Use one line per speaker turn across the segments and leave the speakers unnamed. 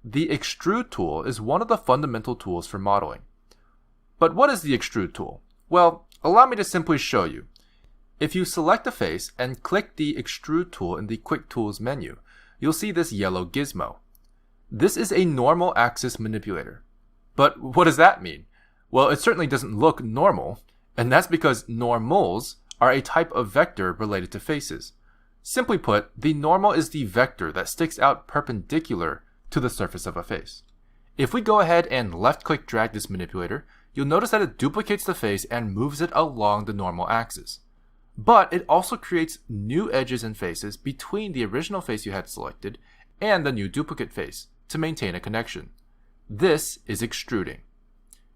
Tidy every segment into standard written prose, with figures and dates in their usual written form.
The Extrude tool is one of the fundamental tools for modeling. But what is the Extrude tool? Well, allow me to simply show you. If you select a face and click the Extrude tool in the Quick Tools menu, you'll see this yellow gizmo. This is a normal axis manipulator. But what does that mean? Well, it certainly doesn't look normal, and that's because normals are a type of vector related to faces. Simply put, the normal is the vector that sticks out perpendicular to the surface of a face. If we go ahead and left-click drag this manipulator, you'll notice that it duplicates the face and moves it along the normal axis. But it also creates new edges and faces between the original face you had selected and the new duplicate face to maintain a connection. This is extruding.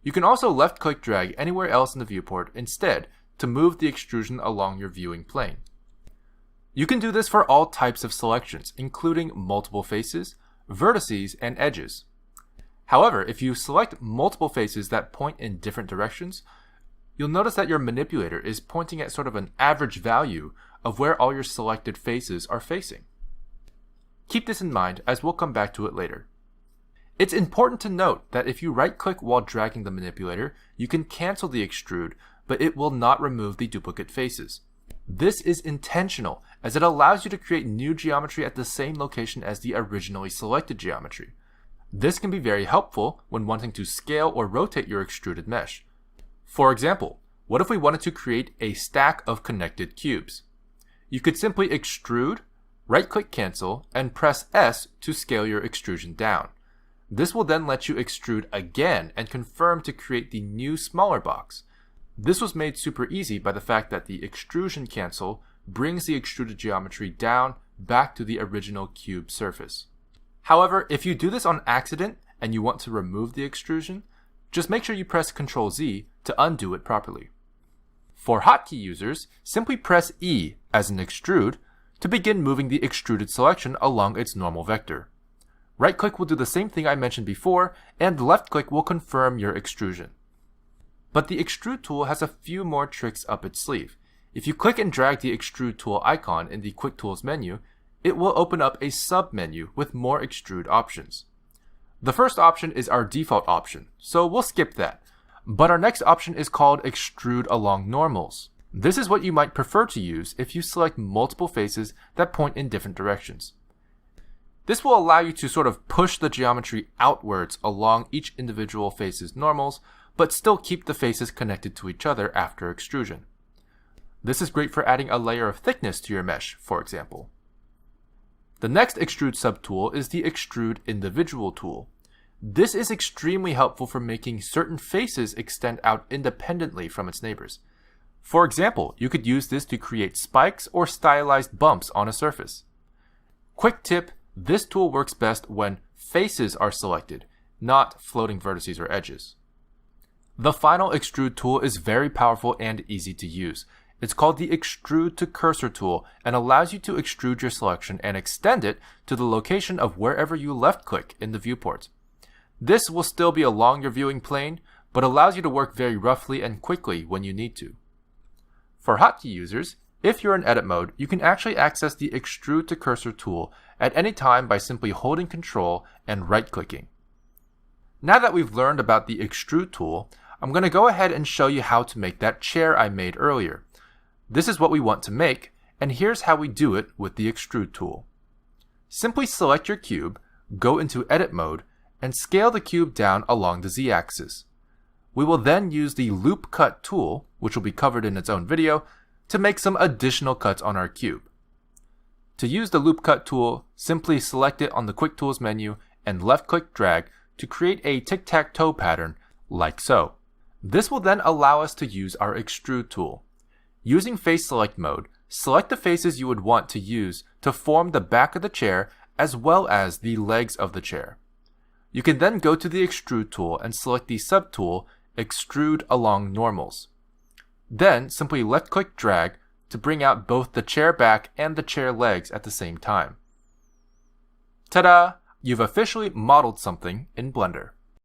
You can also left-click drag anywhere else in the viewport instead to move the extrusion along your viewing plane. You can do this for all types of selections, including multiple faces, vertices, and edges. However, if you select multiple faces that point in different directions, you'll notice that your manipulator is pointing at sort of an average value of where all your selected faces are facing. Keep this in mind as we'll come back to it later. It's important to note that if you right-click while dragging the manipulator, you can cancel the extrude, but it will not remove the duplicate faces. This is intentional, as it allows you to create new geometry at the same location as the originally selected geometry. This can be very helpful when wanting to scale or rotate your extruded mesh. For example, what if we wanted to create a stack of connected cubes? You could simply extrude, right-click cancel, and press S to scale your extrusion down. This will then let you extrude again and confirm to create the new smaller box. This was made super easy by the fact that the extrusion cancel brings the extruded geometry down back to the original cube surface. However, if you do this on accident and you want to remove the extrusion, just make sure you press Ctrl-Z to undo it properly. For hotkey users, simply press E as in extrude to begin moving the extruded selection along its normal vector. Right-click will do the same thing I mentioned before, and left-click will confirm your extrusion. But the Extrude tool has a few more tricks up its sleeve. If you click and drag the Extrude tool icon in the Quick Tools menu, it will open up a sub-menu with more extrude options. The first option is our default option, so we'll skip that. But our next option is called Extrude Along Normals. This is what you might prefer to use if you select multiple faces that point in different directions. This will allow you to sort of push the geometry outwards along each individual face's normals, but still keep the faces connected to each other after extrusion. This is great for adding a layer of thickness to your mesh, for example. The next Extrude subtool is the Extrude Individual tool. This is extremely helpful for making certain faces extend out independently from its neighbors. For example, you could use this to create spikes or stylized bumps on a surface. Quick tip, this tool works best when faces are selected, not floating vertices or edges. The final Extrude tool is very powerful and easy to use. It's called the Extrude to Cursor tool and allows you to extrude your selection and extend it to the location of wherever you left-click in the viewport. This will still be along your viewing plane, but allows you to work very roughly and quickly when you need to. For hotkey users, if you're in edit mode, you can actually access the Extrude to Cursor tool at any time by simply holding Ctrl and right-clicking. Now that we've learned about the Extrude tool, I'm going to go ahead and show you how to make that chair I made earlier. This is what we want to make, and here's how we do it with the Extrude tool. Simply select your cube, go into edit mode, and scale the cube down along the z-axis. We will then use the Loop Cut tool, which will be covered in its own video, to make some additional cuts on our cube. To use the Loop Cut tool, simply select it on the Quick Tools menu and left-click drag to create a tic-tac-toe pattern, like so. This will then allow us to use our Extrude tool. Using Face Select mode, select the faces you would want to use to form the back of the chair as well as the legs of the chair. You can then go to the Extrude tool and select the subtool Extrude Along Normals. Then simply left-click drag to bring out both the chair back and the chair legs at the same time. Ta-da! You've officially modeled something in Blender.